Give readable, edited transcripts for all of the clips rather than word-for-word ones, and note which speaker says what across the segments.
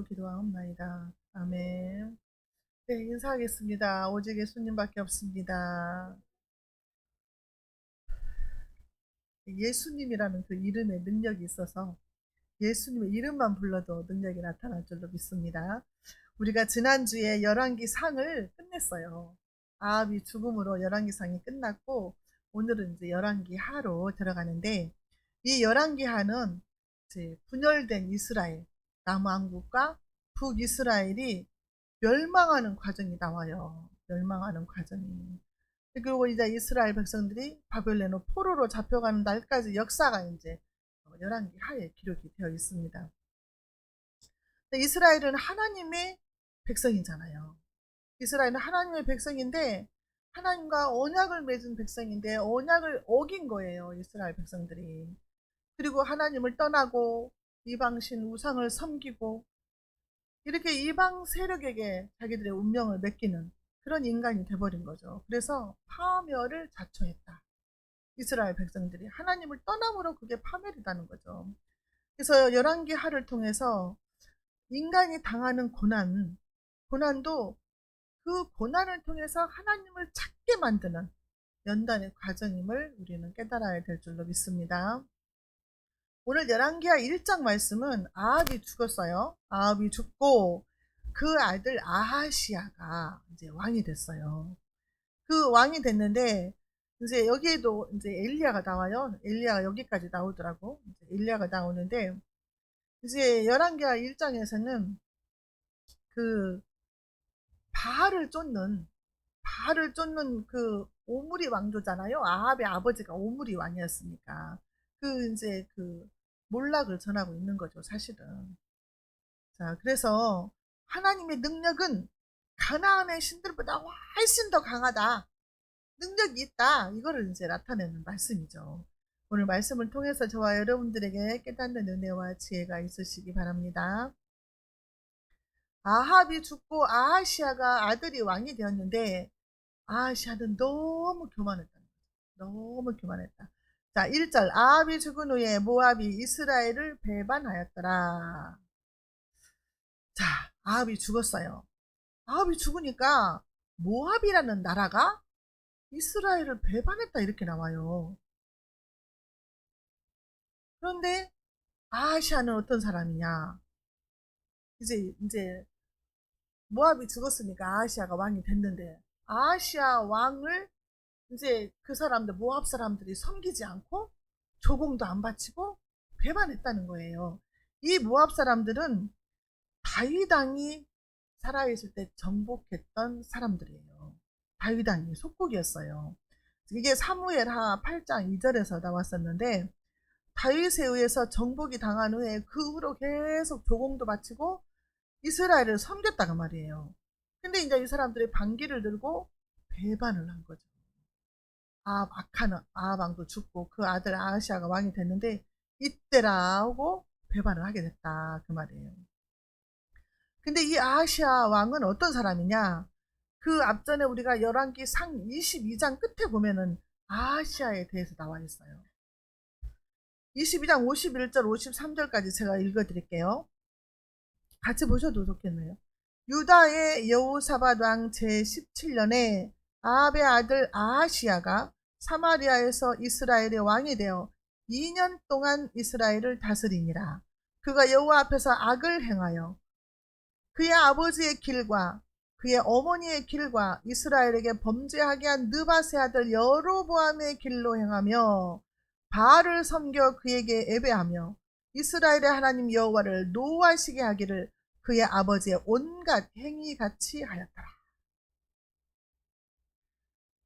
Speaker 1: 기도하옵나이다. 아멘. 네, 인사하겠습니다. 오직 예수님밖에 없습니다. 예수님이라는 그 이름에 능력이 있어서 예수님의 이름만 불러도 능력이 나타날 줄로 믿습니다. 우리가 지난주에 열왕기 상을 끝냈어요. 아합이 죽음으로 열왕기 상이 끝났고, 오늘은 이제 열왕기 하로 들어가는데, 이 열왕기 하는 이제 분열된 이스라엘, 남왕국과 북이스라엘이 멸망하는 과정이 나와요. 멸망하는 과정이. 그리고 이제 이스라엘 백성들이 바벨론으로 포로로 잡혀가는 날까지 역사가 이제 열왕기 하에 기록이 되어 있습니다. 이스라엘은 하나님의 백성이잖아요. 이스라엘은 하나님의 백성인데 하나님과 언약을 맺은 백성인데 언약을 어긴 거예요. 이스라엘 백성들이. 그리고 하나님을 떠나고 이방신 우상을 섬기고 이렇게 이방 세력에게 자기들의 운명을 맡기는 그런 인간이 돼버린 거죠. 그래서 파멸을 자초했다. 이스라엘 백성들이 하나님을 떠남으로 그게 파멸이라는 거죠. 그래서 열왕기 하를 통해서 인간이 당하는 고난도 그 고난을 통해서 하나님을 찾게 만드는 연단의 과정임을 우리는 깨달아야 될 줄로 믿습니다. 오늘 열왕기하 1장 말씀은 아합이 죽었어요. 아합이 죽고 그 아들 아하시아가 이제 왕이 됐어요. 그 왕이 됐는데 이제 여기에도 이제 엘리야가 나와요. 엘리야가 여기까지 나오더라고. 이제 엘리야가 나오는데 이제 열왕기하 1장에서는 그 바알을 쫓는 그 오므리 왕조잖아요. 아합의 아버지가 오므리 왕이었으니까 그 이제 그 몰락을 전하고 있는 거죠, 사실은. 자, 그래서 하나님의 능력은 가나안의 신들보다 훨씬 더 강하다. 능력이 있다. 이거를 이제 나타내는 말씀이죠. 오늘 말씀을 통해서 저와 여러분들에게 깨닫는 은혜와 지혜가 있으시기 바랍니다. 아합이 죽고 아하시아가 아들이 왕이 되었는데 아하시아는 너무 교만했다. 너무 교만했다. 자, 1절 아합이 죽은 후에 모압이 이스라엘을 배반하였더라. 자, 아합이 죽었어요. 아합이 죽으니까 모압이라는 나라가 이스라엘을 배반했다 이렇게 나와요. 그런데 아하시아는 어떤 사람이냐? 이제 모압이 죽었으니까 아하시아가 왕이 됐는데 아하시아 왕을 이제 그 사람들 모압 사람들이 섬기지 않고 조공도 안 바치고 배반했다는 거예요. 이 모압 사람들은 다윗 왕이 살아있을 때 정복했던 사람들이에요. 다윗 왕이 속국이었어요. 이게 사무엘하 8장 2절에서 나왔었는데 다윗에 의해서 정복이 당한 후에 그 후로 계속 조공도 바치고 이스라엘을 섬겼다가 말이에요. 근데 이제 이 사람들이 반기를 들고 배반을 한 거죠. 아합 왕도 죽고 그 아들 아하시아가 왕이 됐는데 이때라 하고 배반을 하게 됐다 그 말이에요. 근데 이 아하시아 왕은 어떤 사람이냐? 그 앞전에 우리가 열왕기 상 22장 끝에 보면은 아하시아에 대해서 나와 있어요. 22장 51절 53절까지 제가 읽어드릴게요. 같이 보셔도 좋겠네요. 유다의 여호사밧 왕 제17년에 아합의 아들 아하시아가 사마리아에서 이스라엘의 왕이 되어 2년 동안 이스라엘을 다스리니라. 그가 여호와 앞에서 악을 행하여 그의 아버지의 길과 그의 어머니의 길과 이스라엘에게 범죄하게 한 느바세 아들 여로보암의 길로 행하며 바알을 섬겨 그에게 예배하며 이스라엘의 하나님 여호와를 노하시게 하기를 그의 아버지의 온갖 행위같이 하였더라.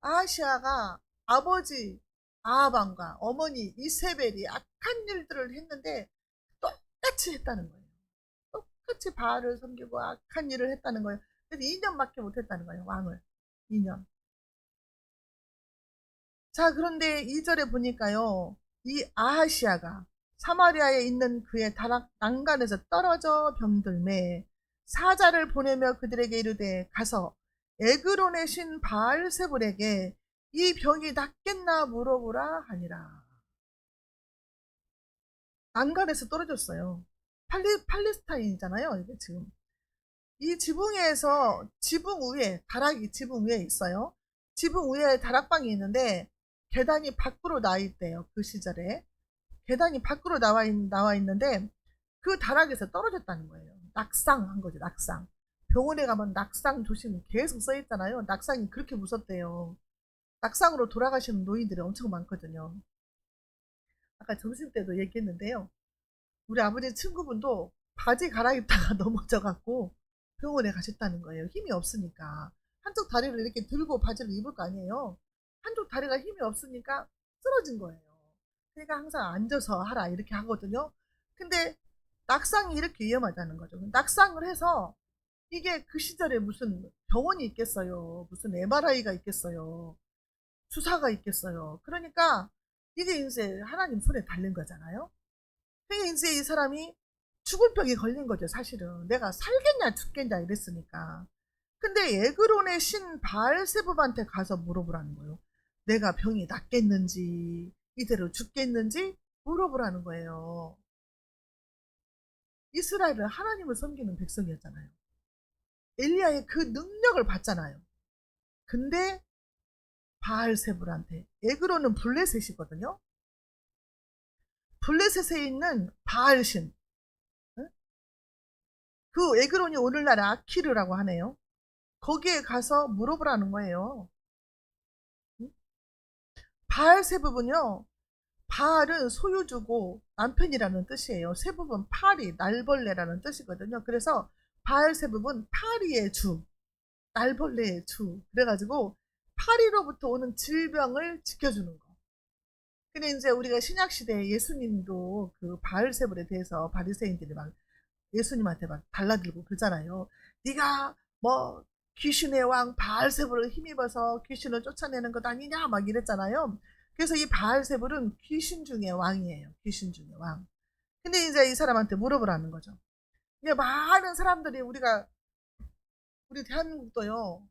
Speaker 1: 아하시아가 아버지 아하방과 어머니 이세벨이 악한 일들을 했는데 똑같이 했다는 거예요. 똑같이 바알을 섬기고 악한 일을 했다는 거예요. 그래서 2년밖에 못했다는 거예요. 왕을. 2년. 자, 그런데 2절에 보니까요. 이 아하시아가 사마리아에 있는 그의 난간에서 떨어져 병들매 사자를 보내며 그들에게 이르되 가서 에그론의 신 바알세불에게 이 병이 낫겠나 물어보라 하니라. 난간에서 떨어졌어요. 팔레스타인이잖아요. 이게 지금 이 지붕에서 지붕 위에 다락이 지붕 위에 있어요. 지붕 위에 다락방이 있는데 계단이 밖으로 나와 있대요. 그 시절에 계단이 밖으로 나와 있는데 그 다락에서 떨어졌다는 거예요. 낙상한 거죠. 낙상. 병원에 가면 낙상 조심 계속 써 있잖아요. 낙상이 그렇게 무섭대요. 낙상으로 돌아가시는 노인들이 엄청 많거든요. 아까 점심 때도 얘기했는데요. 우리 아버지 친구분도 바지 갈아입다가 넘어져 갖고 병원에 가셨다는 거예요. 힘이 없으니까. 한쪽 다리를 이렇게 들고 바지를 입을 거 아니에요. 한쪽 다리가 힘이 없으니까 쓰러진 거예요. 그러니까 항상 앉아서 하라 이렇게 하거든요. 근데 낙상이 이렇게 위험하다는 거죠. 낙상을 해서 이게 그 시절에 무슨 병원이 있겠어요. 무슨 MRI가 있겠어요. 주사가 있겠어요. 그러니까 이게 이제 하나님 손에 달린 거잖아요. 그러니까 이제 이 사람이 죽을 병에 걸린 거죠, 사실은. 내가 살겠냐, 죽겠냐 이랬으니까. 근데 에그론의 신 바알세붑한테 가서 물어보라는 거예요. 내가 병이 낫겠는지, 이대로 죽겠는지 물어보라는 거예요. 이스라엘은 하나님을 섬기는 백성이었잖아요. 엘리야의 그 능력을 봤잖아요. 근데 바알세불한테 에그론은 블레셋이거든요. 블레셋에 있는 바알신 그 에그론이 오늘날 아키르라고 하네요. 거기에 가서 물어보라는 거예요. 바알세불은요. 바알은 소유주고 남편이라는 뜻이에요. 세불은 파리, 날벌레라는 뜻이거든요. 그래서 바알세불은 파리의 주, 날벌레의 주. 그래가지고 파리로부터 오는 질병을 지켜주는 거. 근데 이제 우리가 신약 시대에 예수님도 그 바알세불에 대해서 바리새인들이 막 예수님한테 막 달라들고 그러잖아요. 네가 뭐 귀신의 왕 바알세불을 힘입어서 귀신을 쫓아내는 것 아니냐 막 이랬잖아요. 그래서 이 바알세불은 귀신 중의 왕이에요. 귀신 중의 왕. 근데 이제 이 사람한테 물어보라는 거죠. 이게 많은 사람들이 우리 대한민국도요.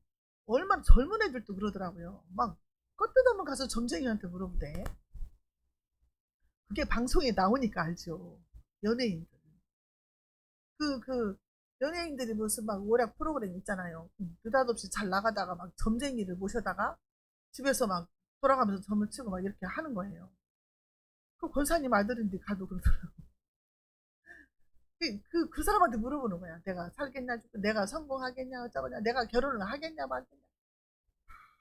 Speaker 1: 얼마나 젊은 애들도 그러더라고요. 막 껐뜯어만 가서 점쟁이한테 물어보대. 그게 방송에 나오니까 알죠. 연예인들. 그 연예인들이 무슨 막 오락 프로그램 있잖아요. 느닷없이 잘 나가다가 막 점쟁이를 모셔다가 집에서 막 돌아가면서 점을 치고 막 이렇게 하는 거예요. 그 권사님 아들인데 가도 그러더라고. 그 사람한테 물어보는 거야. 내가 살겠냐, 내가 성공하겠냐, 어쩌냐, 내가 결혼을 하겠냐, 말겠냐.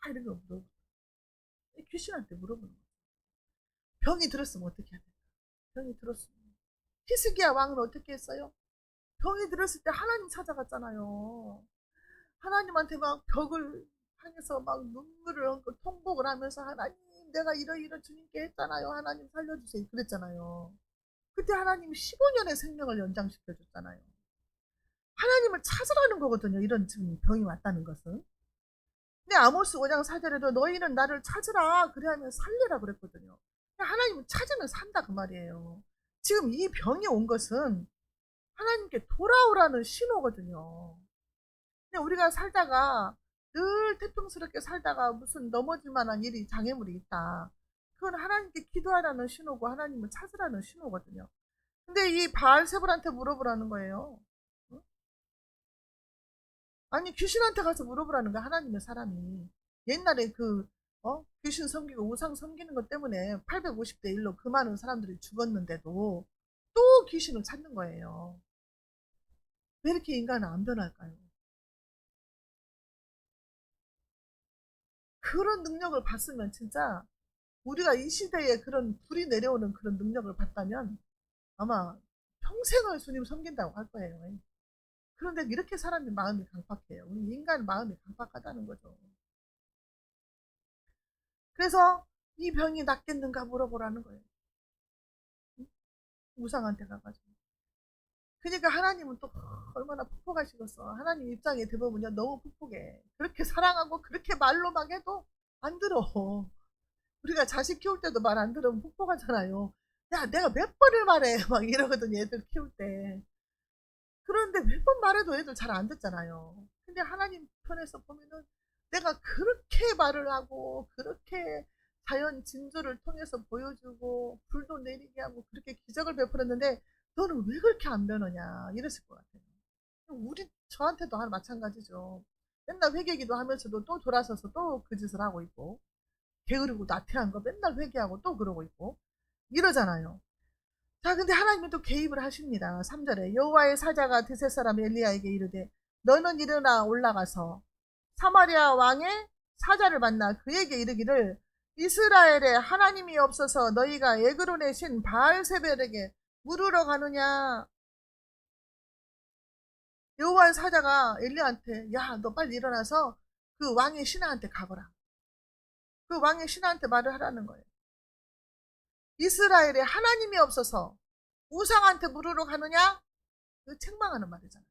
Speaker 1: 다 이런 거 물어보고. 귀신한테 물어보는 거야. 병이 들었으면 어떻게 해야 돼? 병이 들었으면. 히스기야 왕은 어떻게 했어요? 병이 들었을 때 하나님 찾아갔잖아요. 하나님한테 막 벽을 향해서 막 눈물을 얹고 통곡을 하면서 하나님 내가 이러 주님께 했잖아요. 하나님 살려주세요. 그랬잖아요. 그때 하나님이 15년의 생명을 연장시켜 줬잖아요. 하나님을 찾으라는 거거든요. 이런 지금 병이 왔다는 것은. 근데 아모스 5장 4절에도 너희는 나를 찾으라 그래 하면 살리라 그랬거든요. 하나님을 찾으면 산다 그 말이에요. 지금 이 병이 온 것은 하나님께 돌아오라는 신호거든요. 근데 우리가 살다가 늘 태평스럽게 살다가 무슨 넘어질 만한 일이 장애물이 있다. 그건 하나님께 기도하라는 신호고 하나님을 찾으라는 신호거든요. 근데 이 바알세불한테 물어보라는 거예요. 응? 아니 귀신한테 가서 물어보라는 거야 하나님의 사람이. 옛날에 귀신 섬기고 우상 섬기는 것 때문에 850대 1로 그 많은 사람들이 죽었는데도 또 귀신을 찾는 거예요. 왜 이렇게 인간은 안 변할까요? 그런 능력을 봤으면 진짜 우리가 이 시대에 그런 불이 내려오는 그런 능력을 봤다면 아마 평생을 주님 섬긴다고 할 거예요. 그런데 이렇게 사람이 마음이 강팍해요. 우리 인간 마음이 강팍하다는 거죠. 그래서 이 병이 낫겠는가 물어보라는 거예요. 우상한테 가가지고. 그러니까 하나님은 또 얼마나 풋풋하시겠어. 하나님 입장에 들어보면 너무 풋풋해. 그렇게 사랑하고 그렇게 말로 막 해도 안 들어. 우리가 자식 키울 때도 말 안 들으면 풋풋하잖아요. 야, 내가 몇 번을 말해. 막 이러거든요, 애들 키울 때. 그런데 몇 번 말해도 애들 잘 안 듣잖아요. 근데 하나님 편에서 보면은 내가 그렇게 말을 하고, 그렇게 자연 징조를 통해서 보여주고, 불도 내리게 하고, 그렇게 기적을 베풀었는데, 너는 왜 그렇게 안 변하냐 이랬을 것 같아요. 저한테도 마찬가지죠. 맨날 회개기도 하면서도 또 돌아서서 또 그 짓을 하고 있고, 게으르고 나태한 거 맨날 회개하고 또 그러고 있고 이러잖아요. 자, 근데 하나님은 또 개입을 하십니다. 3절에 여호와의 사자가 드셋 사람 엘리야에게 이르되 너는 일어나 올라가서 사마리아 왕의 사자를 만나 그에게 이르기를 이스라엘에 하나님이 없어서 너희가 에그론의 신 바알세벨에게 물으러 가느냐. 여호와의 사자가 엘리야한테 야, 너 빨리 일어나서 그 왕의 신하한테 가거라. 그 왕의 신하한테 말을 하라는 거예요. 이스라엘에 하나님이 없어서 우상한테 물으러 가느냐? 그 책망하는 말이잖아요.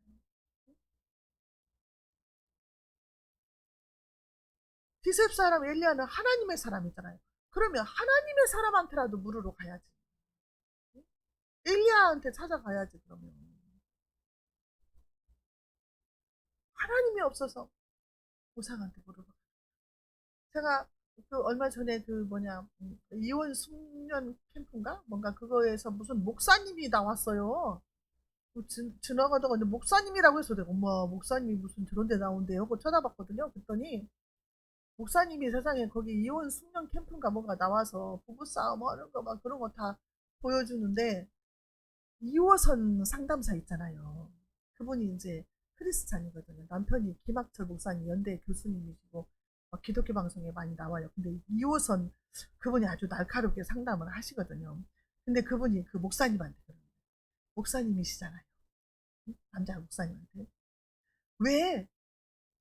Speaker 1: 디셉 사람 엘리야는 하나님의 사람이잖아요. 그러면 하나님의 사람한테라도 물으러 가야지. 엘리야한테 찾아가야지. 그러면 하나님이 없어서 우상한테 물으러 가. 제가 그 얼마 전에 그 이혼 숙련 캠프인가 뭔가 그거에서 무슨 목사님이 나왔어요. 지나가다가 목사님이라고 해서 내가 엄마 목사님이 무슨 저런 데 나온대요. 그거 쳐다봤거든요. 그랬더니 목사님이 세상에 거기 이혼 숙련 캠프인가 뭔가 나와서 부부싸움 하는 거 막 그런 거 다 보여주는데 2호선 상담사 있잖아요. 그분이 이제 크리스찬이거든요. 남편이 김학철 목사님 연대 교수님이시고 기독교 방송에 많이 나와요. 근데 2호선 그분이 아주 날카롭게 상담을 하시거든요. 근데 그분이 그 목사님한테 그래요. 목사님이시잖아요. 남자 목사님한테 왜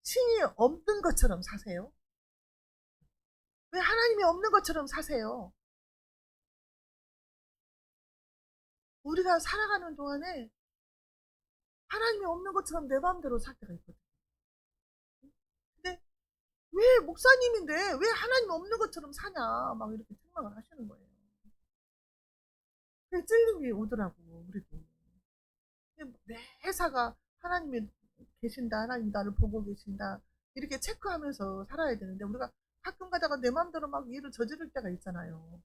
Speaker 1: 신이 없는 것처럼 사세요? 왜 하나님이 없는 것처럼 사세요? 우리가 살아가는 동안에 하나님이 없는 것처럼 내 마음대로 살 때가 있거든. 근데 왜 목사님인데 왜 하나님 없는 것처럼 사냐 막 이렇게 책망을 하시는 거예요. 그게 찔림이 오더라고 우리도. 매사가 하나님이 계신다, 하나님 나를 보고 계신다 이렇게 체크하면서 살아야 되는데 우리가 가끔 가다가 내 마음대로 막 일을 저지를 때가 있잖아요.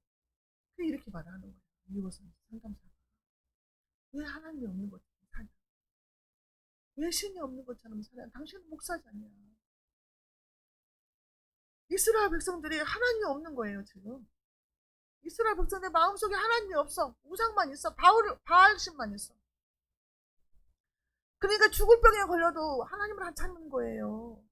Speaker 1: 그게 이렇게 말하는 거예요. 이것은 상담사. 왜 하나님이 없는 것처럼 사냐? 왜 신이 없는 것처럼 사냐? 당신은 목사잖냐? 이스라엘 백성들이 하나님이 없는 거예요 지금. 이스라엘 백성들 마음속에 하나님이 없어. 우상만 있어. 바알신만 있어. 그러니까 죽을 병에 걸려도 하나님을 안 찾는 거예요.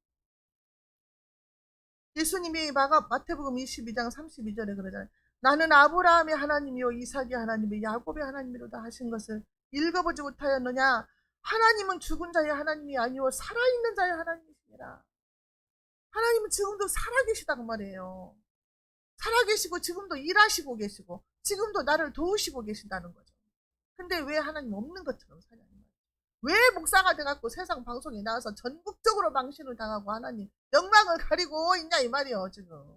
Speaker 1: 예수님이 마태복음 22장 32절에 그러잖아요. 나는 아브라함의 하나님이요 이삭의 하나님이요 야곱의 하나님이로다 하신 것을 읽어보지 못하였느냐. 하나님은 죽은 자의 하나님이 아니요 살아있는 자의 하나님이시니라. 하나님은 지금도 살아계시다고 말이에요. 살아계시고 지금도 일하시고 계시고 지금도 나를 도우시고 계신다는 거죠. 근데 왜 하나님 없는 것처럼 사냐는 말이에요. 왜 목사가 돼갖고 세상 방송에 나와서 전국적으로 망신을 당하고 하나님 영광을 가리고 있냐 이 말이에요. 지금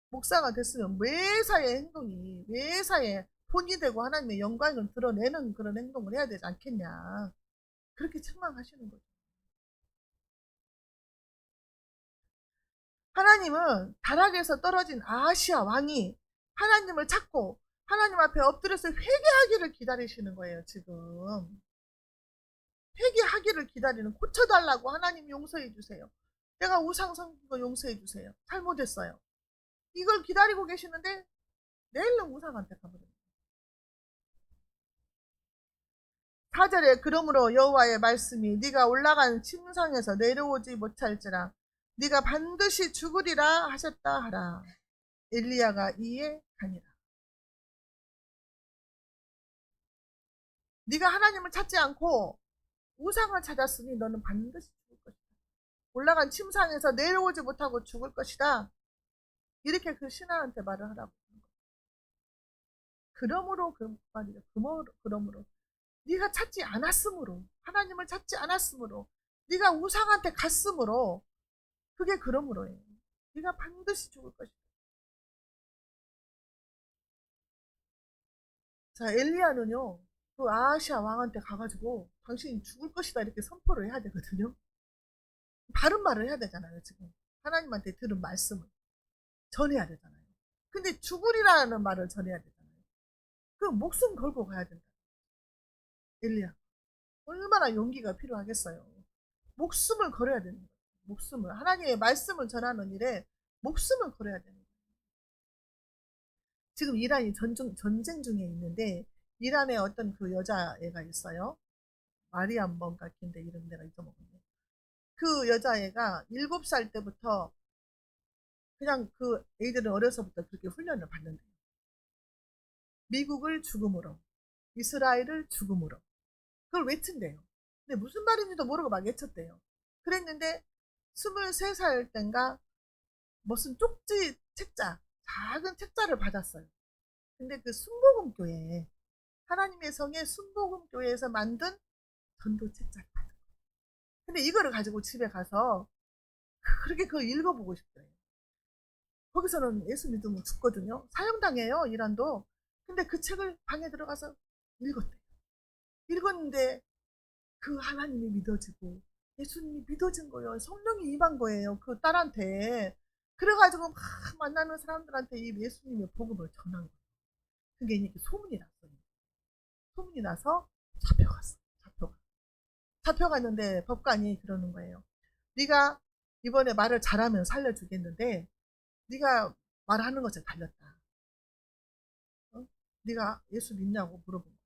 Speaker 1: 목사가 됐으면 매사의 행동이 매사에 본이 되고 하나님의 영광을 드러내는 그런 행동을 해야 되지 않겠냐 그렇게 책망하시는 거죠. 하나님은 다락에서 떨어진 아하시아 왕이 하나님을 찾고 하나님 앞에 엎드려서 회개하기를 기다리시는 거예요. 지금 회개하기를 기다리는, 고쳐달라고 하나님 용서해 주세요. 내가 우상 섬긴 거 용서해 주세요. 잘못했어요. 이걸 기다리고 계시는데 내일은 우상한테 가버려요. 4절에 그러므로 여호와의 말씀이 네가 올라간 침상에서 내려오지 못할지라 네가 반드시 죽으리라 하셨다 하라. 엘리야가 이에 가니라. 네가 하나님을 찾지 않고 우상을 찾았으니 너는 반드시 죽을 것이다. 올라간 침상에서 내려오지 못하고 죽을 것이다. 이렇게 그 신하한테 말을 하라고. 그러므로 그 말이죠. 그러므로 네가 찾지 않았으므로, 하나님을 찾지 않았으므로, 네가 우상한테 갔으므로, 그게 그러므로예요. 네가 반드시 죽을 것이다. 자, 엘리야는요 그 아하시아 왕한테 가가지고 당신이 죽을 것이다 이렇게 선포를 해야 되거든요. 바른 말을 해야 되잖아요. 지금 하나님한테 들은 말씀을 전해야 되잖아요. 근데 죽으리라는 말을 전해야 되잖아요. 그 목숨 걸고 가야 된다. 엘리야. 얼마나 용기가 필요하겠어요. 목숨을 걸어야 되는 거예요. 목숨을. 하나님의 말씀을 전하는 일에 목숨을 걸어야 되는 거예요. 지금 이란이 전쟁 중에 있는데, 이란에 어떤 그 여자애가 있어요. 마리암 뭔가 긴데 이름 내가 잊어먹었네. 그 여자애가 7살 때부터 그냥 그 애들은 어려서부터 그렇게 훈련을 받는데, 미국을 죽음으로, 이스라엘을 죽음으로. 그걸 외친대요. 근데 무슨 말인지도 모르고 막 외쳤대요. 그랬는데 23살 땐가 무슨 쪽지 책자, 작은 책자를 받았어요. 근데 그 순복음교회, 하나님의 성의 순복음교회에서 만든 전도 책자를 받은 거예요. 근데 이거를 가지고 집에 가서 그렇게 그걸 읽어보고 싶대요. 거기서는 예수 믿으면 죽거든요. 사형당해요, 이란도. 근데 그 책을 방에 들어가서 읽었대요. 읽었는데 그 하나님이 믿어지고 예수님이 믿어진 거예요. 성령이 임한 거예요. 그 딸한테. 그래가지고 막 만나는 사람들한테 이 예수님의 복음을 전한 거예요. 그게 이렇게 소문이 났어요. 소문이 나서 잡혀갔어. 잡혀갔는데 법관이 그러는 거예요. 네가 이번에 말을 잘하면 살려주겠는데 네가 말하는 것에 달렸다. 어? 네가 예수 믿냐고 물어본 거야.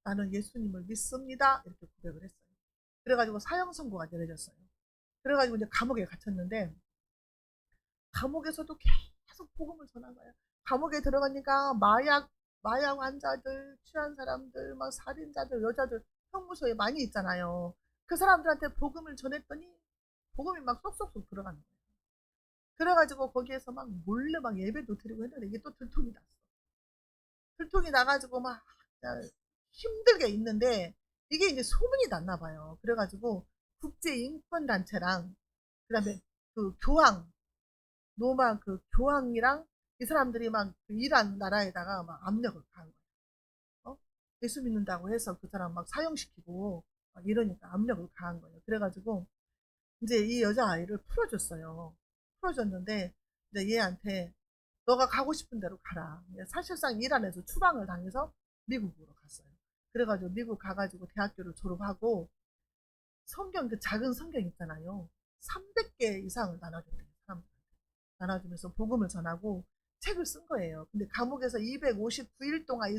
Speaker 1: 나는 예수님을 믿습니다. 이렇게 고백을 했어요. 그래가지고 사형 선고가 내려졌어요. 그래가지고 이제 감옥에 갇혔는데, 감옥에서도 계속 복음을 전한 거예요. 감옥에 들어가니까 마약 환자들, 취한 사람들, 막 살인자들, 여자들 형무소에 많이 있잖아요. 그 사람들한테 복음을 전했더니 복음이 막 쏙쏙쏙 들어가는 거예요. 그래가지고 거기에서 막 몰래 막 예배도 드리고 했는데 이게 또 들통이 났어. 들통이 나가지고 막 힘들게 있는데 이게 이제 소문이 났나 봐요. 그래가지고 국제인권단체랑 그다음에 그 교황, 로마 그 교황이랑 이 사람들이 막 그 이란 나라에다가 막 압력을 가한 거예요. 어? 예수 믿는다고 해서 그 사람 막 사형시키고 막 이러니까 압력을 가한 거예요. 그래가지고 이제 이 여자아이를 풀어줬어요. 풀어줬는데 이제 얘한테 너가 가고 싶은 대로 가라. 사실상 이란에서 추방을 당해서 미국으로 갔어요. 그래가지고 미국 가가지고 대학교를 졸업하고 성경, 그 작은 성경 있잖아요. 300개 이상을 나눠줬대요. 사람들한테. 나눠주면서 복음을 전하고 책을 쓴 거예요. 근데 감옥에서 259일 동안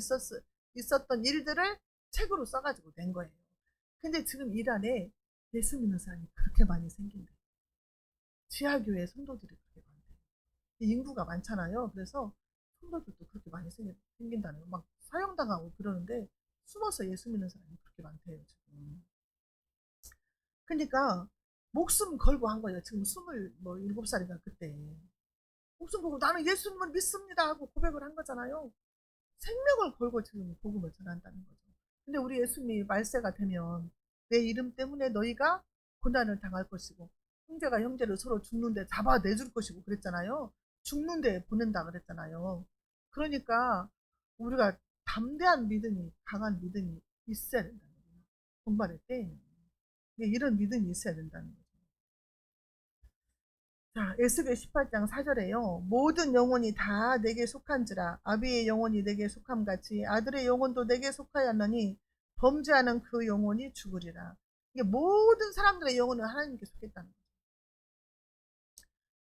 Speaker 1: 있었던 일들을 책으로 써가지고 낸 거예요. 근데 지금 이란에 예수 믿는 사람이 그렇게 많이 생긴대. 지하교회 성도들이 그렇게 많대. 인구가 많잖아요. 그래서 성도들도 그렇게 많이 생긴다는 거. 막 사형당하고 그러는데 숨어서 예수 믿는 사람이 그렇게 많대요, 지금. 그러니까 목숨 걸고 한 거예요. 지금 27살인가 그때. 목숨 걸고 나는 예수님을 믿습니다 하고 고백을 한 거잖아요. 생명을 걸고 지금 복음을 전한다는 거죠. 근데 우리 예수님이 말세가 되면 내 이름 때문에 너희가 고난을 당할 것이고 형제가 형제를 서로 죽는데 잡아내줄 것이고 그랬잖아요. 죽는데 보낸다 그랬잖아요. 그러니까 우리가 담대한 믿음이, 강한 믿음이 있어야 된다는 거예요. 본받을 때 이런 믿음이 있어야 된다는 거죠. 자, 에스겔 18장 4절에요. 모든 영혼이 다 내게 속한지라 아비의 영혼이 내게 속함 같이 아들의 영혼도 내게 속하였느니 범죄하는 그 영혼이 죽으리라. 이게 모든 사람들의 영혼은 하나님께 속했다는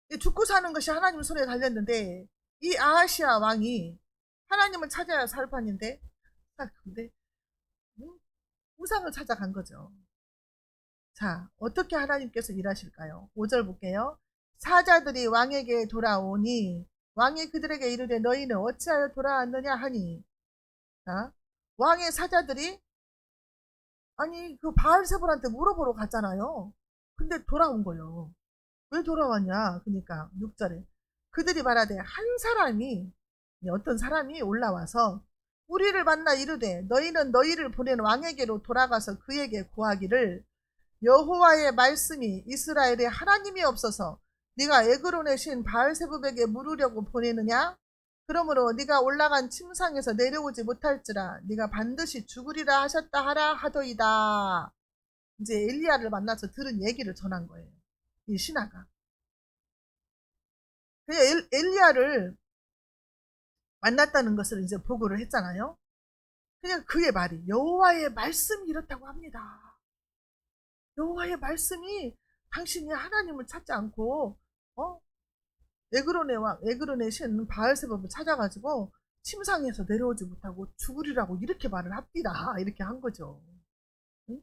Speaker 1: 거예요. 죽고 사는 것이 하나님 손에 달렸는데 이 아하시아 왕이 하나님을 찾아야 살 판인데 근데 우상을 찾아간 거죠. 자, 어떻게 하나님께서 일하실까요? 5절 볼게요. 사자들이 왕에게 돌아오니 왕이 그들에게 이르되 너희는 어찌하여 돌아왔느냐 하니. 자, 왕의 사자들이 아니 그 바알세불한테 물어보러 갔잖아요. 근데 돌아온 거예요. 왜 돌아왔냐? 그러니까 6절에 그들이 말하되 한 사람이, 어떤 사람이 올라와서 우리를 만나 이르되 너희는 너희를 보낸 왕에게로 돌아가서 그에게 고하기를 여호와의 말씀이 이스라엘의 하나님이 없어서 네가 에그론의 신 바알세붑에게 물으려고 보내느냐? 그러므로 네가 올라간 침상에서 내려오지 못할지라 네가 반드시 죽으리라 하셨다 하라 하더이다. 이제 엘리야를 만나서 들은 얘기를 전한 거예요. 이 신하가. 엘리야를 만났다는 것을 이제 보고를 했잖아요. 그냥 그의 말이 여호와의 말씀이 이렇다고 합니다. 여호와의 말씀이 당신이 하나님을 찾지 않고 어? 에그론의 신 바알세밥을 찾아가지고 침상에서 내려오지 못하고 죽으리라고 이렇게 말을 합니다. 이렇게 한 거죠. 응?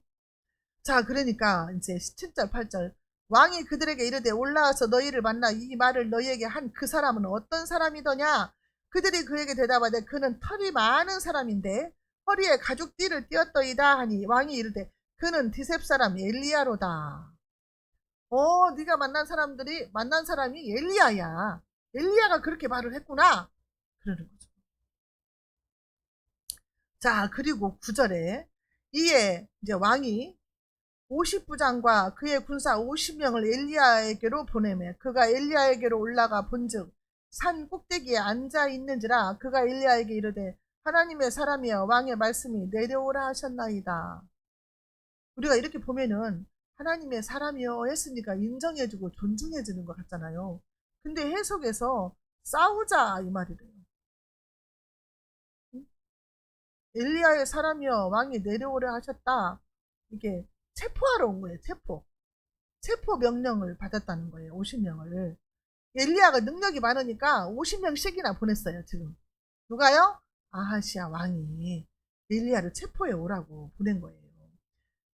Speaker 1: 자, 그러니까 이제 7절 8절 왕이 그들에게 이르되 올라와서 너희를 만나 이 말을 너희에게 한 그 사람은 어떤 사람이더냐. 그들이 그에게 대답하되 그는 털이 많은 사람인데 허리에 가죽띠를 띄었더이다 하니 왕이 이르되 그는 디셉 사람 엘리야로다. 네가 만난 사람이 엘리야야. 엘리야가 그렇게 말을 했구나. 그러는 거죠. 자, 그리고 9절에 이에 이제 왕이 50부장과 그의 군사 50명을 엘리야에게로 보내매 그가 엘리야에게로 올라가 본즉 산 꼭대기에 앉아 있는지라 그가 엘리야에게 이르되 하나님의 사람이여 왕의 말씀이 내려오라 하셨나이다. 우리가 이렇게 보면은 하나님의 사람이여 했으니까 인정해주고 존중해주는 것 같잖아요. 근데 해석에서 싸우자 이 말이래요. 엘리야의 사람이여 왕이 내려오려 하셨다. 이게 체포하러 온 거예요. 체포 명령을 받았다는 거예요. 50명을. 엘리야가 능력이 많으니까 50명씩이나 보냈어요. 지금 누가요? 아하시아 왕이 엘리야를 체포해 오라고 보낸 거예요.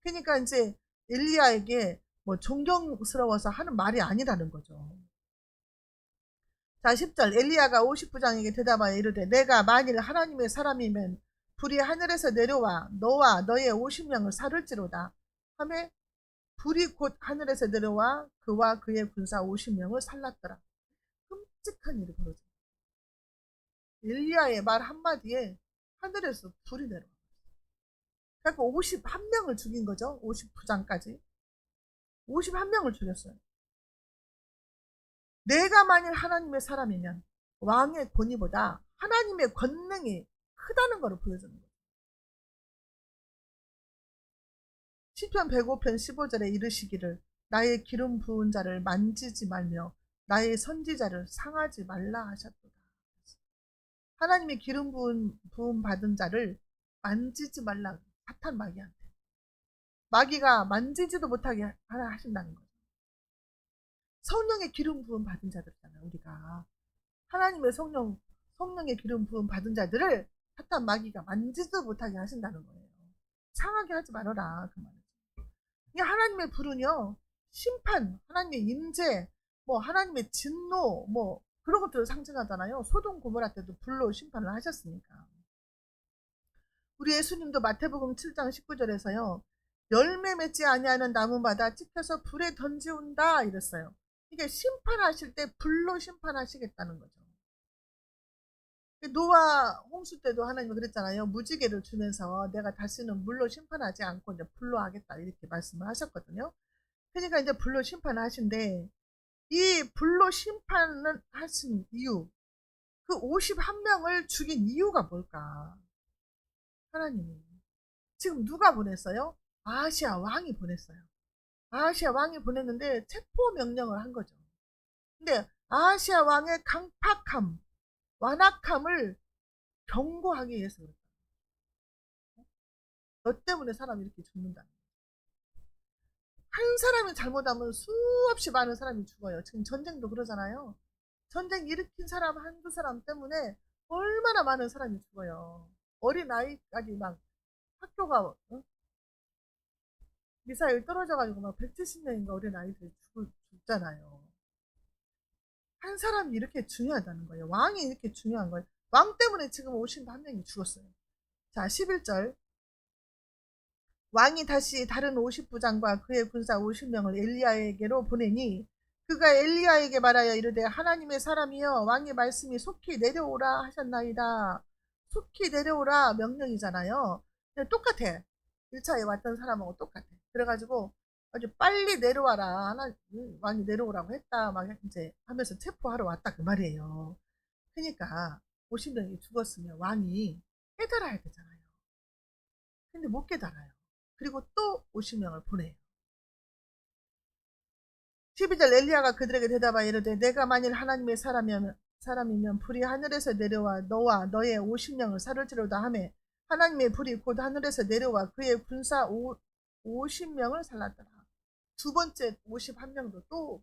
Speaker 1: 그러니까 이제 엘리야에게 뭐 존경스러워서 하는 말이 아니라는 거죠. 자, 10절 엘리야가 50부장에게 대답하여 이르되 내가 만일 하나님의 사람이면 불이 하늘에서 내려와 너와 너의 50명을 살을지로다 하매 불이 곧 하늘에서 내려와 그와 그의 군사 50명을 살랐더라. 끔찍한 일이 벌어져. 엘리야의 말 한마디에 하늘에서 불이 내려와. 그러니까 51명을 죽인 거죠. 50부장까지. 51명을 죽였어요. 내가 만일 하나님의 사람이면 왕의 권위보다 하나님의 권능이 크다는 것을 보여주는 거예요. 시편 105편 15절에 이르시기를 나의 기름 부은 자를 만지지 말며 나의 선지자를 상하지 말라 하셨도다. 하나님의 기름 부음 받은 자를 만지지 말라. 사탄 마귀한테. 마귀가 만지지도 못하게 하나 하신다는 거죠. 성령의 기름 부음 받은 자들이잖아요. 우리가 하나님의 성령의 기름 부음 받은 자들을 사탄 마귀가 만지지도 못하게 하신다는 거예요. 상하게 하지 말아라 그 말이죠. 이 하나님의 불은요 심판, 하나님의 임재, 뭐 하나님의 진노, 뭐 그런 것들을 상징하잖아요. 소돔 고모라 때도 불로 심판을 하셨으니까. 우리 예수님도 마태복음 7장 19절에서요 열매 맺지 아니하는 나무마다 찍혀서 불에 던지온다 이랬어요. 이게 심판하실 때 불로 심판하시겠다는 거죠. 노아 홍수 때도 하나님이 그랬잖아요. 무지개를 주면서 내가 다시는 물로 심판하지 않고 이제 불로 하겠다 이렇게 말씀을 하셨거든요. 그러니까 이제 불로 심판을 하신데 이 불로 심판을 하신 이유, 그 51명을 죽인 이유가 뭘까? 하나님이 지금 누가 보냈어요? 아하시아 왕이 보냈어요. 아하시아 왕이 보냈는데 체포 명령을 한 거죠. 근데 아하시아 왕의 강팍함, 완악함을 경고하기 위해서 그랬다. 너 때문에 사람이 이렇게 죽는다. 한 사람이 잘못하면 수없이 많은 사람이 죽어요. 지금 전쟁도 그러잖아요. 전쟁 일으킨 사람 한두 사람 때문에 얼마나 많은 사람이 죽어요. 어린아이까지 막 학교가 미사일 떨어져가지고 막 170명인가 어린아이들이 죽잖아요. 한 사람이 이렇게 중요하다는 거예요. 왕이 이렇게 중요한 거예요. 왕 때문에 지금 51명이 죽었어요. 자, 11절 왕이 다시 다른 50부장과 그의 군사 50명을 엘리야에게로 보내니 그가 엘리야에게 말하여 이르되 하나님의 사람이여 왕의 말씀이 속히 내려오라 하셨나이다. 속히 내려오라 명령이잖아요. 똑같아. 1차에 왔던 사람하고 똑같아. 그래가지고 아주 빨리 내려와라. 왕이 내려오라고 했다. 막 이제 하면서 체포하러 왔다 그 말이에요. 그러니까 50명이 죽었으면 왕이 깨달아야 되잖아요. 근데 못 깨달아요. 그리고 또 50명을 보내요. 12절 엘리야가 그들에게 대답하여 이르되 내가 만일 하나님의 사람이면 사람이면 불이 하늘에서 내려와 너와 너의 50명을 살을지로다 하매 하나님의 불이 곧 하늘에서 내려와 그의 군사 50명을 살랐더라. 두 번째 51명도 또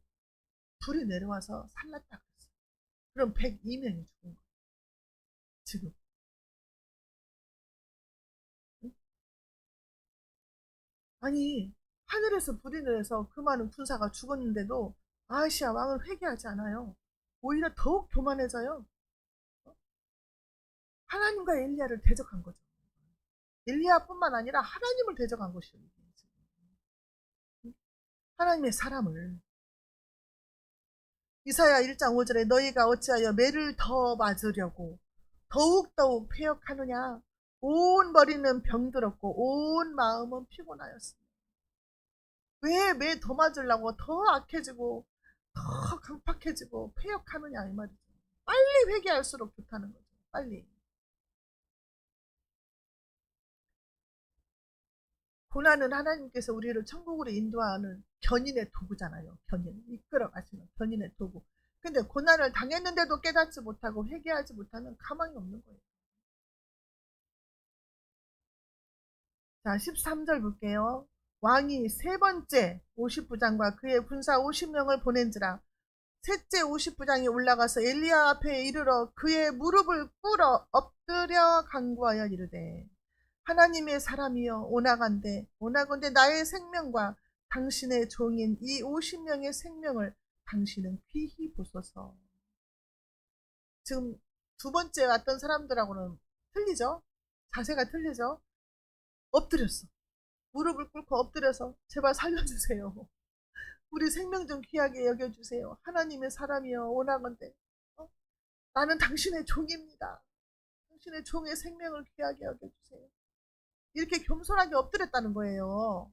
Speaker 1: 불이 내려와서 살랐다 그랬어. 그럼 102명이 죽은 거야. 지금. 응? 아니 하늘에서 불이 내려서 그 많은 군사가 죽었는데도 아하시아 왕은 회개하지 않아요. 오히려 더욱 교만해져요. 하나님과 엘리야를 대적한 거죠. 엘리야뿐만 아니라 하나님을 대적한 것이에요. 하나님의 사람을. 이사야 1장 5절에 너희가 어찌하여 매를 더 맞으려고 더욱더욱 패역하느냐. 온 머리는 병들었고 온 마음은 피곤하였습니다. 왜 매 더 맞으려고 더 악해지고 더 강팍해지고 패역하느냐 이 말이죠. 빨리 회개할수록 좋다는 거죠. 빨리. 고난은 하나님께서 우리를 천국으로 인도하는 견인의 도구잖아요. 견인. 이끌어 가시는 견인의 도구. 근데 고난을 당했는데도 깨닫지 못하고 회개하지 못하면 가망이 없는 거예요. 자, 13절 볼게요. 왕이 세 번째 50부장과 그의 군사 50명을 보낸지라 셋째 50부장이 올라가서 엘리야 앞에 이르러 그의 무릎을 꿇어 엎드려 간구하여 이르되 하나님의 사람이여 오나건대 나의 생명과 당신의 종인 이 50명의 생명을 당신은 귀히 보소서. 지금 두 번째 왔던 사람들하고는 틀리죠? 자세가 틀리죠? 엎드렸어. 무릎을 꿇고 엎드려서 제발 살려주세요. 우리 생명 좀 귀하게 여겨주세요. 하나님의 사람이여 오나건대 나는 당신의 종입니다. 당신의 종의 생명을 귀하게 여겨주세요. 이렇게 겸손하게 엎드렸다는 거예요.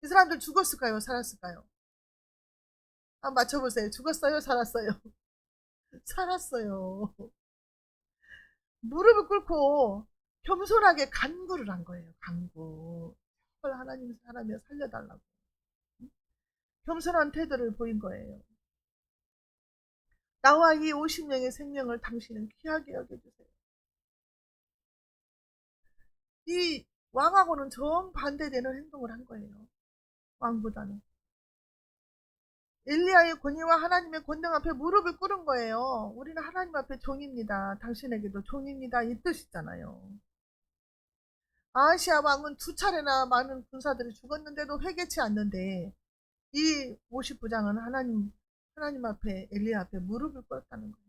Speaker 1: 이 사람들 죽었을까요? 살았을까요? 한번 맞춰보세요. 죽었어요? 살았어요? 살았어요. 무릎을 꿇고 겸손하게 간구를 한 거예요. 간구. 정말 하나님 사람이여 살려달라고. 겸손한 태도를 보인 거예요. 나와 이 50명의 생명을 당신은 귀하게 여겨주세요. 이 왕하고는 정반대되는 행동을 한 거예요. 왕보다는. 엘리야의 권위와 하나님의 권능 앞에 무릎을 꿇은 거예요. 우리는 하나님 앞에 종입니다. 당신에게도 종입니다. 이 뜻이잖아요. 아하시아 왕은 두 차례나 많은 군사들이 죽었는데도 회개치 않는데 이 50부장은 하나님 앞에 엘리야 앞에 무릎을 꿇었다는 거예요.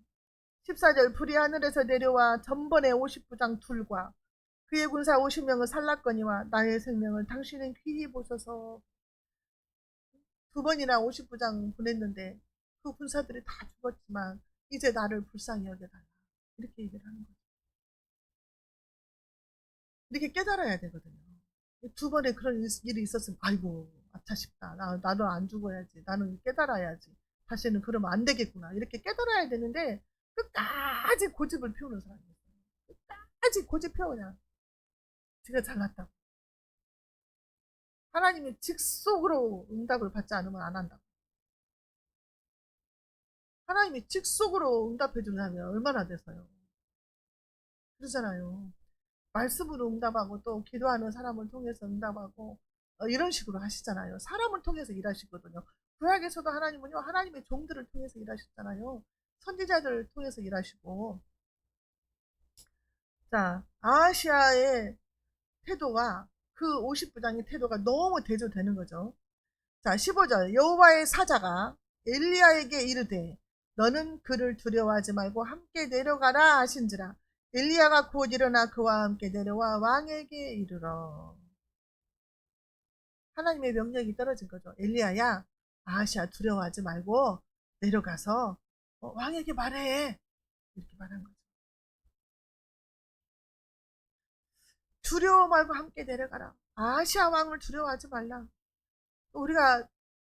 Speaker 1: 14절 불이 하늘에서 내려와 전번에 50부장 둘과 그의 군사 50명을 살랐거니와 나의 생명을 당신은 귀히 보소서. 두 번이나 50부장 보냈는데 그 군사들이 다 죽었지만 이제 나를 불쌍히 여겨달라. 이렇게 얘기를 하는 거죠. 이렇게 깨달아야 되거든요. 두 번에 그런 일이 있었으면 아이고 아차 싶다. 나도 안 죽어야지. 나는 깨달아야지. 다시는 그러면 안 되겠구나. 이렇게 깨달아야 되는데 끝까지 고집을 피우는 사람이 있어요. 끝까지 고집 피워 그냥. 지가 잘났다고. 하나님이 직속으로 응답을 받지 않으면 안 한다고. 하나님이 직속으로 응답해 준다면 얼마나 돼서요. 그러잖아요. 말씀으로 응답하고 또 기도하는 사람을 통해서 응답하고 이런 식으로 하시잖아요. 사람을 통해서 일하시거든요. 구약에서도 하나님은요. 하나님의 종들을 통해서 일하셨잖아요. 선지자들을 통해서 일하시고. 자, 아시아의 태도와 그 50부장의 태도가 너무 대조되는 거죠. 자, 15절 여호와의 사자가 엘리야에게 이르되 너는 그를 두려워하지 말고 함께 내려가라 하신지라 엘리야가 곧 일어나 그와 함께 내려와 왕에게 이르러. 하나님의 명령이 떨어진 거죠. 엘리야야 아하시아 두려워하지 말고 내려가서 왕에게 말해. 이렇게 말한 거죠. 두려워 말고 함께 내려가라. 아하시아 왕을 두려워하지 말라. 우리가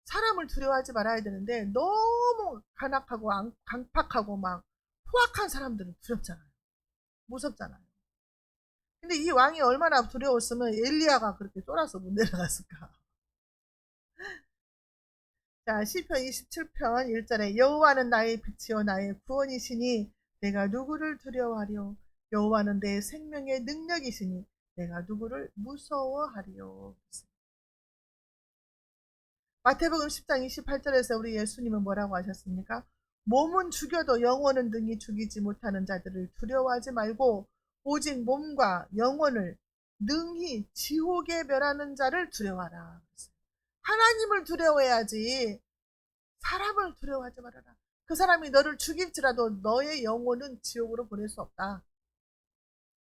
Speaker 1: 사람을 두려워하지 말아야 되는데 너무 간악하고 강팍하고 막 포악한 사람들은 두렵잖아요. 무섭잖아요. 근데 이 왕이 얼마나 두려웠으면 엘리야가 그렇게 쫄아서 못 내려갔을까. 자, 시편 27편 1절에 여호와는 나의 빛이요 나의 구원이시니 내가 누구를 두려워하리요. 여호와는 내 생명의 능력이시니 내가 누구를 무서워하리요. 마태복음 10장 28절에서 우리 예수님은 뭐라고 하셨습니까? 몸은 죽여도 영혼은 능히 죽이지 못하는 자들을 두려워하지 말고 오직 몸과 영혼을 능히 지옥에 멸하는 자를 두려워하라. 하나님을 두려워해야지 사람을 두려워하지 말아라. 그 사람이 너를 죽일지라도 너의 영혼은 지옥으로 보낼 수 없다.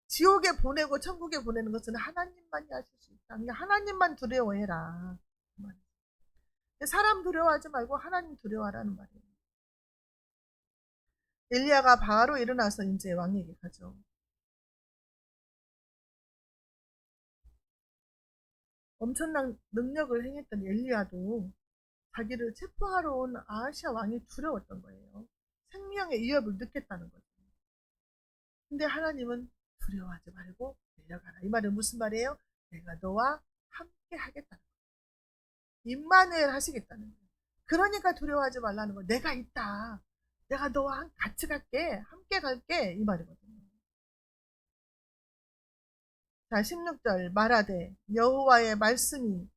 Speaker 1: 지옥에 보내고 천국에 보내는 것은 하나님만이 하실 수 있다. 그러니까 하나님만 두려워해라. 사람 두려워하지 말고 하나님 두려워하라는 말이에요. 엘리야가 바로 일어나서 이제 왕에게 가죠. 엄청난 능력을 행했던 엘리야도 자기를 체포하러 온 아하시아 왕이 두려웠던 거예요. 생명의 위협을 느꼈다는 거죠. 근데 하나님은 두려워하지 말고 내려가라. 이 말은 무슨 말이에요? 내가 너와 함께 하겠다는 거예요. 임마누엘 하시겠다는 거예요. 그러니까 두려워하지 말라는 거예요. 내가 있다. 내가 너와 같이 갈게. 함께 갈게. 이 말이거든요. 자, 16절 말하되 여호와의 말씀이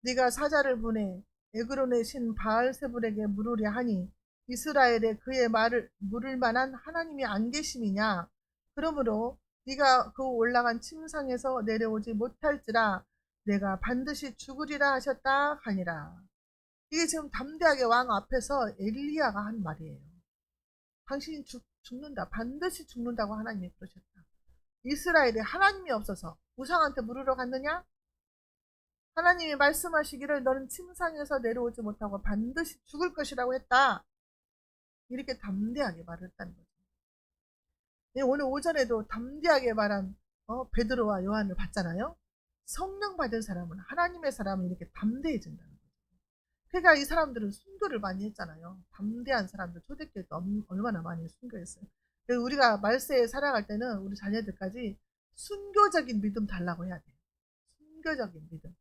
Speaker 1: 네가 사자를 보내 에그론의 신 바알세불에게 물으려 하니 이스라엘에 그의 말을 물을 만한 하나님이 안 계심이냐. 그러므로 네가 그 올라간 침상에서 내려오지 못할지라 내가 반드시 죽으리라 하셨다 하니라. 이게 지금 담대하게 왕 앞에서 엘리야가 한 말이에요. 당신이 죽는다. 반드시 죽는다고 하나님이 그러셨다. 이스라엘에 하나님이 없어서 우상한테 물으러 갔느냐? 하나님이 말씀하시기를 너는 침상에서 내려오지 못하고 반드시 죽을 것이라고 했다. 이렇게 담대하게 말을 했다는 거죠. 네, 오늘 오전에도 담대하게 말한 베드로와 요한을 봤잖아요. 성령 받은 사람은 하나님의 사람은 이렇게 담대해진다는 거죠. 그러니까 이 사람들은 순교를 많이 했잖아요. 담대한 사람들 초대교회도 얼마나 많이 순교했어요. 그래서 우리가 말세에 살아갈 때는 우리 자녀들까지 순교적인 믿음 달라고 해야 돼요. 순교적인 믿음.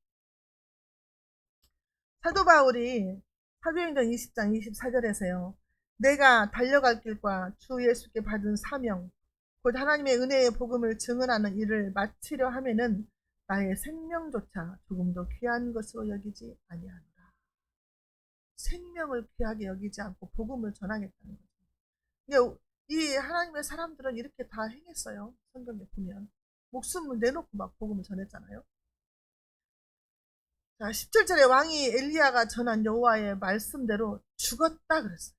Speaker 1: 사도 바울이 사도행전 20장 24절에서요. 내가 달려갈 길과 주 예수께 받은 사명 곧 하나님의 은혜의 복음을 증언하는 일을 마치려 하면은 나의 생명조차 조금도 귀한 것으로 여기지 아니하노라. 생명을 귀하게 여기지 않고 복음을 전하겠다는 거죠. 근데 이 하나님의 사람들은 이렇게 다 행했어요. 성경에 보면 목숨을 내놓고 막 복음을 전했잖아요. 자, 17절에 왕이 엘리야가 전한 여호와의 말씀대로 죽었다 그랬어요.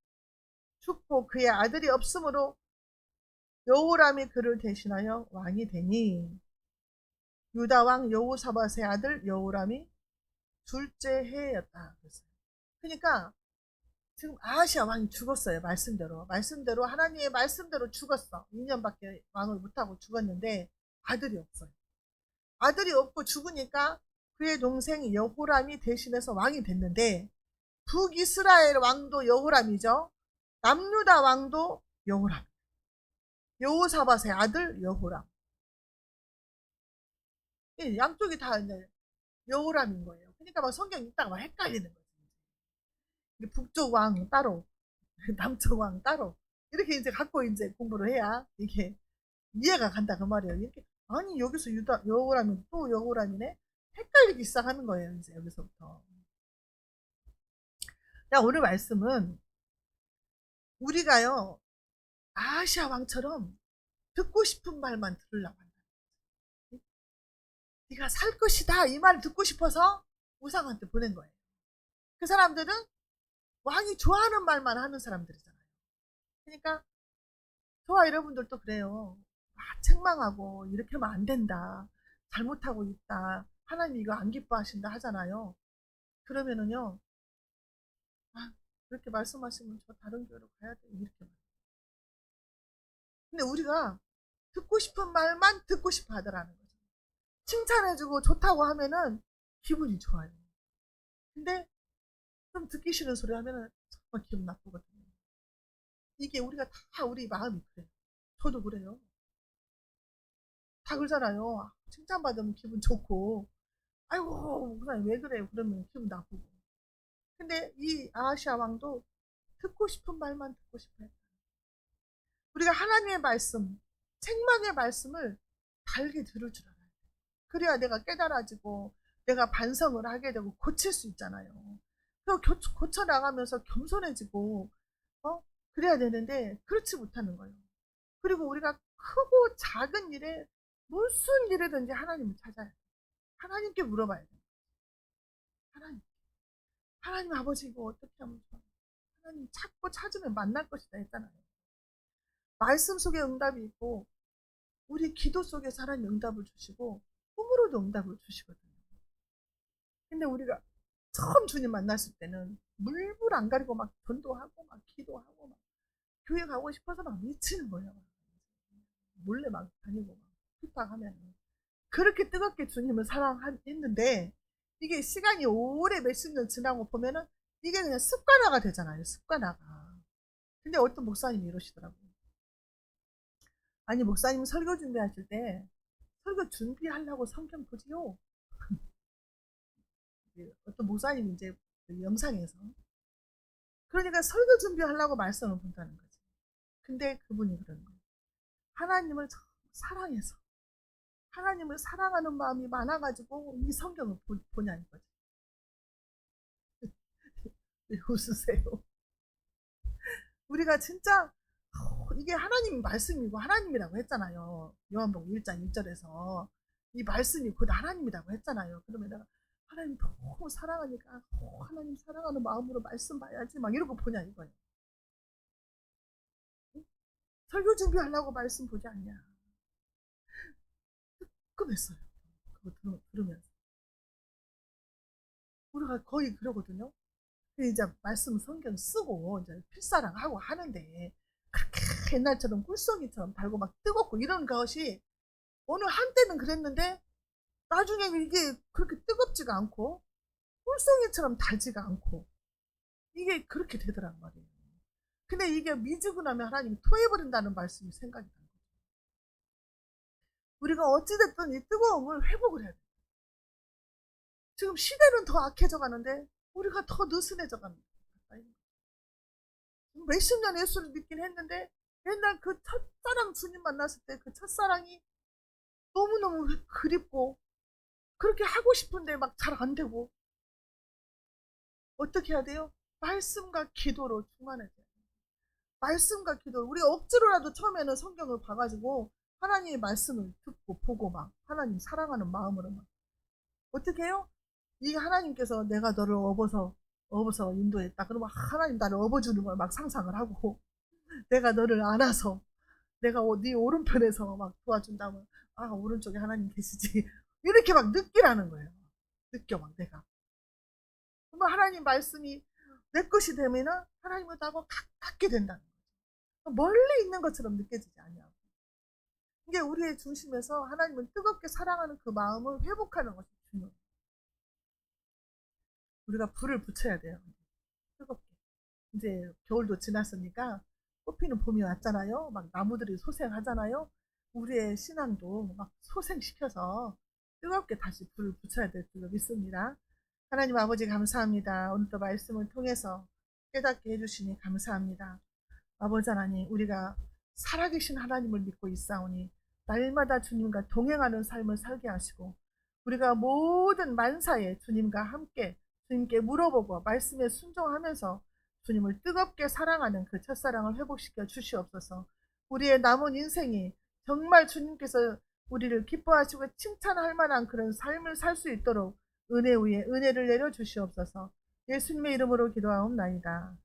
Speaker 1: 죽고 그의 아들이 없으므로 여호람이 그를 대신하여 왕이 되니 유다 왕 여호사밧의 아들 여호람이 둘째 해였다 그랬어요. 그러니까 지금 아하시아 왕이 죽었어요. 말씀대로 하나님의 말씀대로 죽었어. 2년밖에 왕을 못하고 죽었는데 아들이 없어요. 아들이 없고 죽으니까 그의 동생 여호람이 대신해서 왕이 됐는데 북이스라엘 왕도 여호람이죠. 남유다 왕도 여호람. 여호사밧의 아들 여호람. 양쪽이 다 이제 여호람인 거예요. 그러니까 막 성경 읽다가 막 헷갈리는 거지. 북쪽 왕 따로, 남쪽 왕 따로. 이렇게 이제 갖고 이제 공부를 해야 이게 이해가 간다 그 말이에요. 이렇게 아니 여기서 유다 여호람이 또 여호람이네. 헷갈리기 시작하는 거예요. 이제 여기서부터. 야, 오늘 말씀은 우리가요 아시아 왕처럼 듣고 싶은 말만 들으려고 한다. 네가 살 것이다 이 말을 듣고 싶어서 우상한테 보낸 거예요. 그 사람들은 왕이 좋아하는 말만 하는 사람들이잖아요. 그러니까 저와 여러분들도 그래요. 책망하고 이렇게 하면 안 된다. 잘못하고 있다. 하나님 이거 안 기뻐하신다 하잖아요. 그러면은요. 아, 그렇게 말씀하시면 저 다른 교회로 가야 돼. 이렇게 말해요. 근데 우리가 듣고 싶은 말만 듣고 싶어 하더라는 거죠. 칭찬해주고 좋다고 하면은 기분이 좋아요. 근데 좀 듣기 싫은 소리 하면은 정말 기분 나쁘거든요. 이게 우리가 다 우리 마음이 그래요. 저도 그래요. 다 그러잖아요. 칭찬받으면 기분 좋고, 아이고, 그냥 왜 그래요? 그러면 기분 나쁘고. 근데 이 아하시아 왕도 듣고 싶은 말만 듣고 싶어 했다. 우리가 하나님의 말씀, 생명의 말씀을 달게 들을 줄 알아요. 그래야 내가 깨달아지고 내가 반성을 하게 되고 고칠 수 있잖아요. 그래서 고쳐 나가면서 겸손해지고 그래야 되는데 그렇지 못하는 거예요. 그리고 우리가 크고 작은 일에 무슨 일이든지 하나님을 찾아야 돼. 하나님께 물어봐야 돼. 하나님, 하나님 아버지 이거 어떻게 하면 좋아? 하나님 찾고 찾으면 만날 것이다 했잖아요. 말씀 속에 응답이 있고 우리 기도 속에서 하나님 응답을 주시고 꿈으로도 응답을 주시거든요. 근데 우리가 처음 주님 만났을 때는 물불 안 가리고 막 전도하고 막 기도하고 막 교회 가고 싶어서 막 미치는 거예요. 몰래 막 다니고 막 핍박하면 그렇게 뜨겁게 주님을 사랑했는데 이게 시간이 오래 몇십 년 지나고 보면은 이게 그냥 습관화가 되잖아요. 습관화가. 근데 어떤 목사님이 이러시더라고요. 아니 목사님 설교 준비하실 때 설교 준비하려고 성경 보지요. 어떤 목사님이 이제 그 영상에서 그러니까 설교 준비하려고 말씀을 본다는 거지. 근데 그분이 그러는 거예요. 하나님을 사랑해서 하나님을 사랑하는 마음이 많아가지고 이 성경을 보냐는 거죠. 왜 웃으세요? 우리가 진짜 이게 하나님 말씀이고 하나님이라고 했잖아요. 요한복음 1장 1절에서 이 말씀이 곧 하나님이라고 했잖아요. 그러면 내가 하나님 너무 사랑하니까 하나님 사랑하는 마음으로 말씀 봐야지 막 이러고 보냐 이거예요. 응? 설교 준비하려고 말씀 보지 않냐. 뜨끔했어요. 그거 들으면서. 우리가 거의 그러거든요. 이제 말씀 성경 쓰고 이제 필사랑하고 하는데 그렇게 옛날처럼 꿀송이처럼 달고 막 뜨겁고 이런 것이 어느 한때는 그랬는데 나중에 이게 그렇게 뜨겁지가 않고 꿀송이처럼 달지가 않고 이게 그렇게 되더란 말이에요. 근데 이게 미지근하면 하나님이 토해버린다는 말씀이 생각이 나는 거죠. 우리가 어찌됐든 이 뜨거움을 회복을 해야 돼요. 지금 시대는 더 악해져 가는데 우리가 더 느슨해져 가는 거예요. 몇십 년 예수를 믿긴 했는데 옛날 그 첫사랑 주님 만났을 때 그 첫사랑이 너무너무 그립고 그렇게 하고 싶은데 막 잘 안 되고 어떻게 해야 돼요? 말씀과 기도로 충만해져야 돼요. 말씀과 기도. 우리가 억지로라도 처음에는 성경을 봐가지고 하나님의 말씀을 듣고 보고 막 하나님 사랑하는 마음으로 막 어떻게 해요? 이 하나님께서 내가 너를 업어서 인도했다. 그러면 하나님 나를 업어주는 걸 막 상상을 하고 내가 너를 안아서 내가 네 오른편에서 막 도와준다면 아 오른쪽에 하나님 계시지 이렇게 막 느끼라는 거예요. 느껴 막 내가. 그러면 하나님 말씀이 내 것이 되면은 하나님을 나하고 가깝게 된다는 거죠. 멀리 있는 것처럼 느껴지지 않냐고. 이게 우리의 중심에서 하나님을 뜨겁게 사랑하는 그 마음을 회복하는 것이 중요해요. 우리가 불을 붙여야 돼요. 뜨겁게. 이제 겨울도 지났으니까 꽃피는 봄이 왔잖아요. 막 나무들이 소생하잖아요. 우리의 신앙도 막 소생시켜서 뜨겁게 다시 불을 붙여야 될 줄로 믿습니다. 하나님 아버지 감사합니다. 오늘도 말씀을 통해서 깨닫게 해주시니 감사합니다. 아버지 하나님 우리가 살아계신 하나님을 믿고 있사오니 날마다 주님과 동행하는 삶을 살게 하시고 우리가 모든 만사에 주님과 함께 주님께 물어보고 말씀에 순종하면서 주님을 뜨겁게 사랑하는 그 첫사랑을 회복시켜 주시옵소서. 우리의 남은 인생이 정말 주님께서 우리를 기뻐하시고 칭찬할 만한 그런 삶을 살 수 있도록 은혜 위에 은혜를 내려 주시옵소서. 예수님의 이름으로 기도하옵나이다.